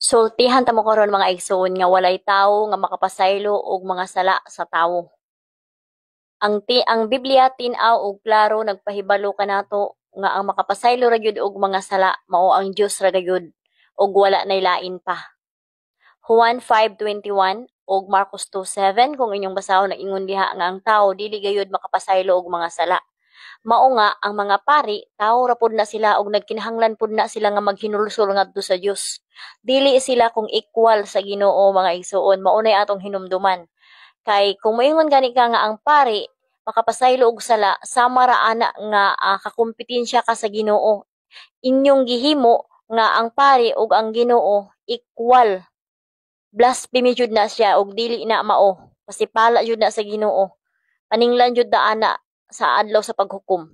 Sultihan ta mo karon mga igsoon nga walay tawo nga makapasaylo og mga sala sa tawo. Ang Biblia tin-aw og klaro nagpahibalo kanato nga ang makapasaylo ra gyud og mga sala mao ang Dios ra gyud og wala nay lain pa. Juan 5:21 og Marcos 2:7 kung inyong basahon na ingon diha nga ang tawo dili gayud makapasaylo og mga sala. Mao nga ang mga pari tawo ra pud na sila og nagkinahanglan pud na sila nga maghinulsol ngadto sa Dios. Dili sila kung equal sa Ginoo mga igsoon, mao nay atong hinumduman. Kay kung moingon gani ka nga ang pari makapasaylo og sala sama ra ana nga kakompetensya ka sa Ginoo. Inyong gihimo nga ang pari ug ang Ginoo equal. Blasphemy jud na siya og dili na mao. Pasipala jud na sa Ginoo. Paninglan jud na ana sa adlaw sa paghukom.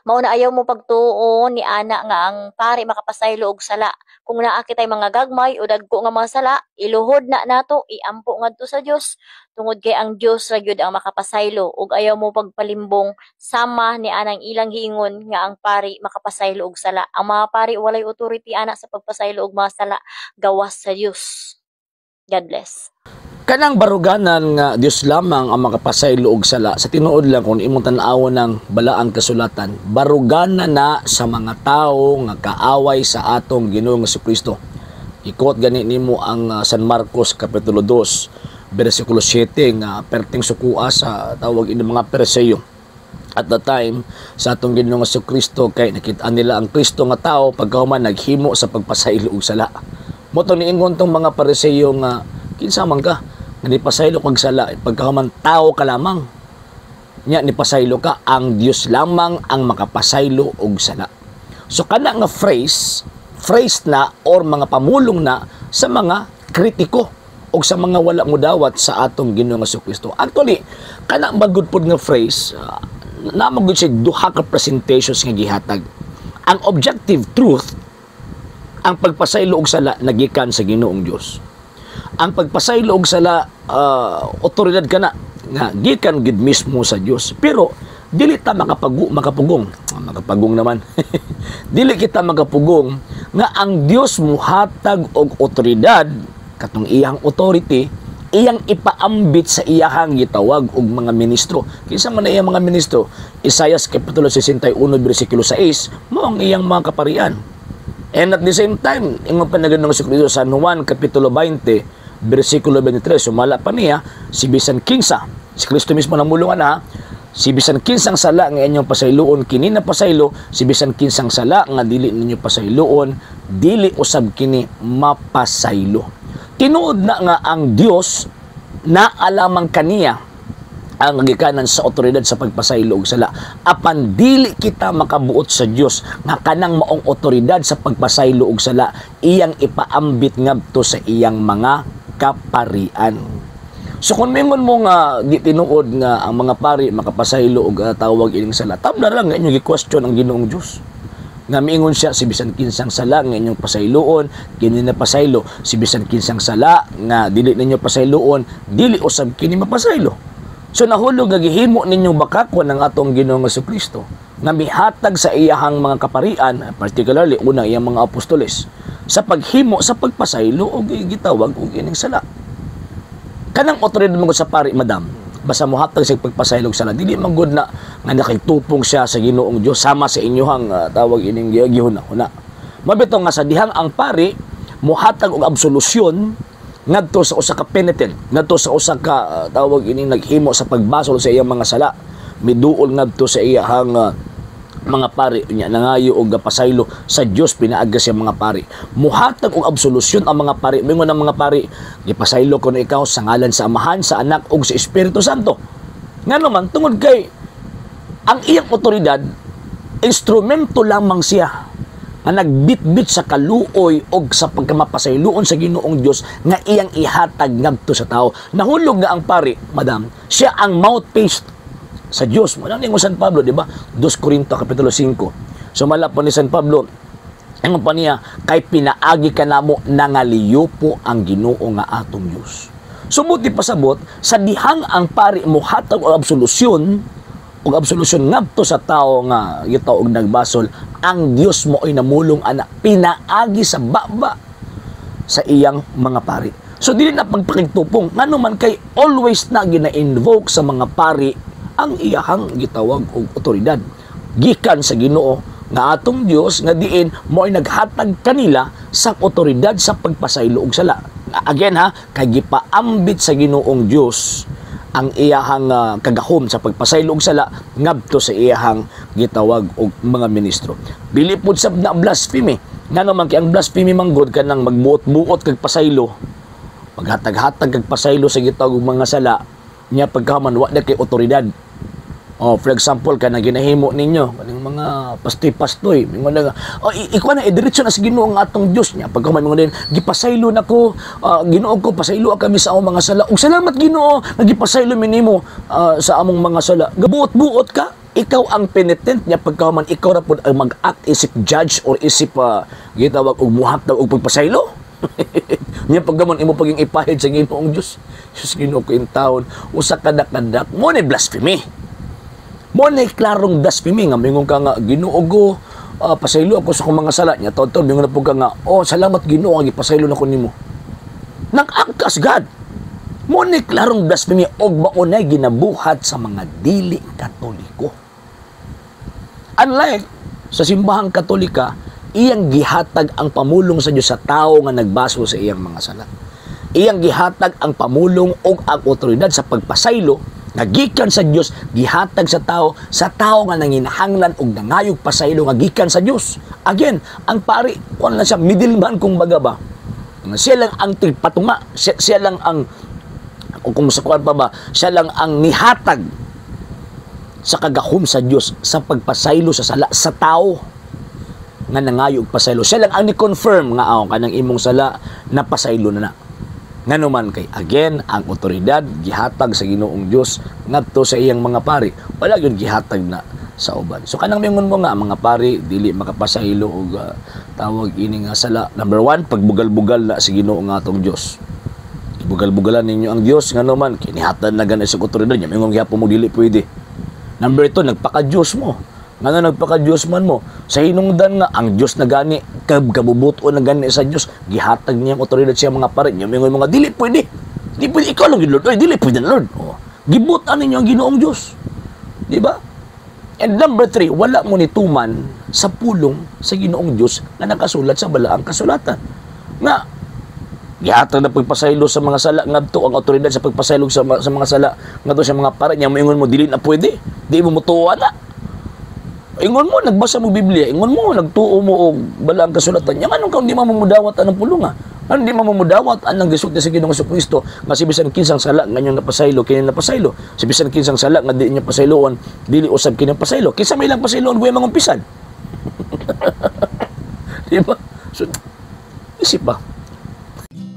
Mao na ayaw mo pagtuo ni ana nga ang pari makapasaylo og sala. Kung naa kitay mga gagmay o dagko nga mga sala, iluhod na nato, iampo ngadto sa Dios. Tungod kay ang Dios ra gyud ang makapasaylo ug ayaw mo pagpalimbong sama ni anang ilang giingon nga ang pari makapasaylo og sala. Ang mga pari walay authority ana sa pagpasaylo og mga sala, gawas sa Dios. God bless. Kanang baruganan nga Dios lamang ang makapasaylo og sala, sa tinuod lang kung imong tan-awon ng balaang kasulatan, baruganan na sa mga tawo nga kaaway sa atong Ginoong Jesucristo. Ikot gani nimo ang San Marcos kapitulo 2 bersikulo 7 nga perting sukua sa tawag ini mga Pariseo. At the time sa atong Ginoong Jesucristo kay nakita nila ang Kristo nga tao pagkahuman naghimo sa pagpasaylo og sala. Moto niingon tong mga Pariseo nga kinsa man ka nga nipasaylo kag sala pagkahuman tao ka lamang nya nipasaylo ka, ang Dios lamang ang makapasaylo og sala. So kana nga phrase na or mga pamulong na sa mga kritiko o sa mga wala mudawat sa atong Ginoong Jesucristo. Actually kana magud pod nga phrase na magud siya duha ka presentations nga gihatag. Ang objective truth, ang pagpasaylo og sala nagikan sa Ginoong Dios. Ang pagpasaylo og sala otoridad kana nga gikan gid mismo sa Dios, pero dili ta makapugong naman dili kita makapugong nga ang Dios muhatag og otoridad katong iyang authority iyang ipaambit sa iyang gitawag og mga ministro. Kinsa man iyang mga ministro? Isaiah kapitulo 61 bersikulo 6 mao ang iyang mga kaparian. And at the same time, ingon pa na Ginoong Jesucristo sa San Juan kapitulo 20 bersikulo 23, sumala pa niya si bisan kinsa, si Kristo mismo namulungan na si bisan kinsang sala nga inyong pasayloon kini na pasaylo, si bisan kinsang sala nga dili ninyo pasayloon dili usab kini mapasaylo. Tinuod na nga ang Dios na alamang kaniya ang gikanan sa otoridad sa pagpasaylo og sala. Apan dili kita makabuot sa Dios nga kanang maong otoridad sa pagpasaylo og sala iyang ipaambit ngadto sa iyang mga kaparian. So kung mingon mo nga di tinuod nga ang mga pari makapasaylo og tawag ining sala, tabla lang nga inyo gi-question ang Ginoong Dios. Nga miingon siya si bisan kinsang sala nga inyong pasayloon kini na pasaylo, si bisan kinsang sala nga dili ninyo pasayloon dili usab kini mapasaylo. So nahulog nga gihimo ninyong bakakon ng atong Ginoong Jesucristo nga mihatag sa iyahang mga kaparian, particularly una iyang mga apostoles, sa paghimo sa pagpasaylo o gitawag og ining sala. Kanang otoridad mo sa pari, madam, basta mohatag sa pagpasaylo og sala, dili man gud na nga nakitupong siya sa Ginoong Dios sama sa inyohang tawag ining gihuna-huna. Mabitaw nga sa dihang ang pari mohatag og absolusyon ngadto sa usa ka penitent, ngadto sa usa ka tawag ining naghimo sa pagbasol sa iyang mga sala, miduol ngadto sa iyang mga pari nya nangayo og pasaylo sa Dios pinaagi sa mga pari. Muhatag og absolusyon ang mga pari. Mingon ang mga pari, gipasaylo ko na ikaw sa ngalan sa Amahan, sa Anak ug sa Espiritu Santo. Ngano man tungod kay ang iyang otoridad instrumento lamang siya nga nagbitbit sa kaluoy og sa pagkamapasayloon sa Ginoong Dios nga iyang ihatag ngadto sa tao. Nahulog nga ang pari, madam, siya ang mouthpiece sa Dios. Mo nang San Pablo, di ba? 2 Corinto kapitulo 5. Sumala po ni San Pablo, ang pa niya, kay pinaagi ka namo nangaliyo po ang Ginoo nga atong Dios. Sumuti pasabot sa dihang ang pari mo hatag og absolusyon ngadto sa tao nga gitaw og nagbasol, ang Dios mo ay namulong ana pinaagi sa baba sa iyang mga pari. So dili na pagpakigtupong ngano man kay always na gina-invoke sa mga pari ang iyahang gitawag og otoridad gikan sa Ginoo nga atong Dios nga diin mo'y naghatag kanila sa otoridad sa pagpasaylo og sala. Again ha, kay gipaambit sa Ginoong Dios ang iyahang kagahom sa pagpasaylo og sala ngadto sa iyahang gitawag og mga ministro. Dili pud sab na blasphemy. Ngano man kay ang blasphemy manggod kanang magbuot-buot kag pasaylo, maghatag-hatag kag pasaylo sa gitawag og mga sala nya pagkaman wa na kay otoridad. For example, kanang ginahimo ninyo, kaning mga pastoy-pastoy, mingon na, ikaw na, diretso na sa Ginoo ang atong Diyos niya. Pagkaman mingon din, gipasaylo na ko, Ginoo ko, pasaylo kami sa among mga sala. Ug salamat Ginoo, nagipasaylo minimo sa among mga sala. Gabuot-buot ka, ikaw ang penitent niya pagkaman ikaw ra pud ang mag-act isip judge or isip gitawag og muhatag og pagpasaylo. Niya paggamon imo paging ipahid sa Ginoong Dios. Sus Ginoo ko in taon, usa kadak-kadak mo ni blasphemy. Mo na klarong blasphemy nga mingon ka nga Ginoo go pasaylo ako sa akong mga sala niya totoo mingon na pud ka nga salamat Ginoo nga gipasaylo nako nimo. Nag-angkas God. Mo na klarong blasphemy og maunay ginabuhat sa mga dili Katoliko. Unlike sa simbahang Katolika, iyang gihatag ang pamulong sa Dios sa tawo nga nagbaso sa iyang mga sala. Iyang gihatag ang pamulong og ang otoridad sa pagpasaylo nagikan sa Dios gihatag sa tao nga nanginahanglan og nangayog pasaylo nga gikan sa Dios. Again, ang pari kuan lang siya middleman kung baga ba. Siya lang ang tigpatunga, siya lang ang kung sa kuan pa ba, siya lang ang nihatag sa kagahom sa Dios sa pagpasaylo sa sala sa tao nga nangayog pasaylo. Siya lang ang ni-confirm nga kanang imong sala na pasaylo na. Ngano man kay again ang otoridad gihatag sa Ginoong Dios ngadto sa iyang mga pari, wala gyud gihatag na sa uban. So kanang mingon mo nga mga pari dili makapasaylo og tawag ini nga sala. Number 1, pagbugal-bugal na sa Ginoo nga atong Dios. Bugal-bugalan ninyo ang Dios ngano man kinihatag na gani sa otoridad niya mingon gyapon mo dili pwede. Number 2, nagpaka-Dios mo. Ngano nagpaka-Dios man mo? Sa hinungdan nga ang Dios na gani kabubuto na gani sa Dios, gihatag niya ang otoridad siya mga pare niya. Mingon mga dili pwede. Di pwede ikaw lang Lord. Dili pwede na Lord. Gibutan ninyo ang Ginoong Dios. Di ba? And number 3, wala mo nituman sa pulong sa Ginoong Dios na nakasulat sa balaang kasulatan. Nga gihatag na pagpasaylo sa mga sala ngadto ang otoridad sa pagpasaylo sa mga sala ngadto sa mga pare niya. Mingon mo dili na pwede. Di mo mutuwa na. Ingon mo, nagbasa mo Biblia. Ingon mo, nagtuo mo og balaang kasulatan. Yang anong kung di mamumudawat anong pulunga? Ano di mamumudawat anang gisulti sa Ginoong Kristo nga si bisan kinsang sala nga niyong napasaylo, kini napasaylo. Si bisan kinsang sala nga di niya pasayloon, dili usab kini pasaylo. Kinsa may lang pasayloon buhay mangumpisan. Di ba? So, isip ba?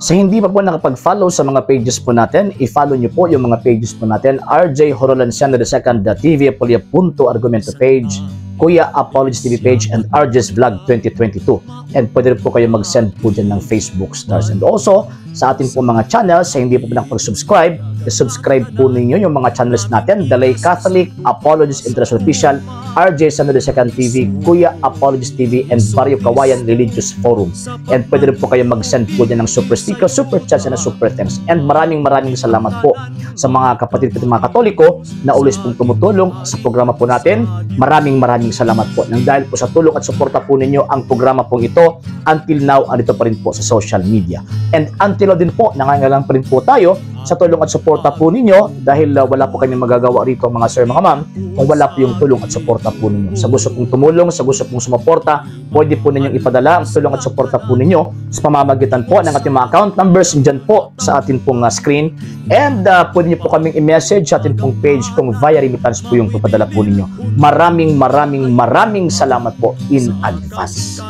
Sa hindi pa po nakapag-follow sa mga pages po natin, i-follow niyo po yung mga pages po natin. RJ Horolanciano II TV Apolia Punto Argumento page, Kuya Apologies TV page, and RJ's Vlog 2022. And pwede rin po kayo mag-send po dyan ng Facebook stars. And also, sa ating po mga channels, sa hindi po nakapag-subscribe, i-subscribe po ninyo yung mga channels natin. Dalay Catholic, Apologies International Official, RJ Sano II TV, Kuya Apologies TV, and Barrio Kawayan Religious Forum. And pwede rin po kayo mag-send po dyan ng super sticker, super chats, and super thanks. And maraming salamat po sa mga kapatid at mga Katoliko na ulis pong tumutulong sa programa po natin. Maraming salamat po. Nang dahil po sa tulong at suporta po ninyo, ang programa po ito until now andito pa rin po sa social media. And until now din po, nangangailangan pa rin po tayo sa tulong at suporta po ninyo dahil wala po kami magagawa rito mga sir, mga ma'am, kung wala po yung tulong at suporta po ninyo. Sa gusto pong tumulong, sa gusto pong sumuporta, pwede po ninyong ipadala ang tulong at suporta po ninyo sa pamamagitan po ng ating mga account numbers dyan po sa ating pong screen. And pwede nyo po kaming i-message sa ating pong page kung via remittance po yung papadala po ninyo. Maraming salamat po in advance.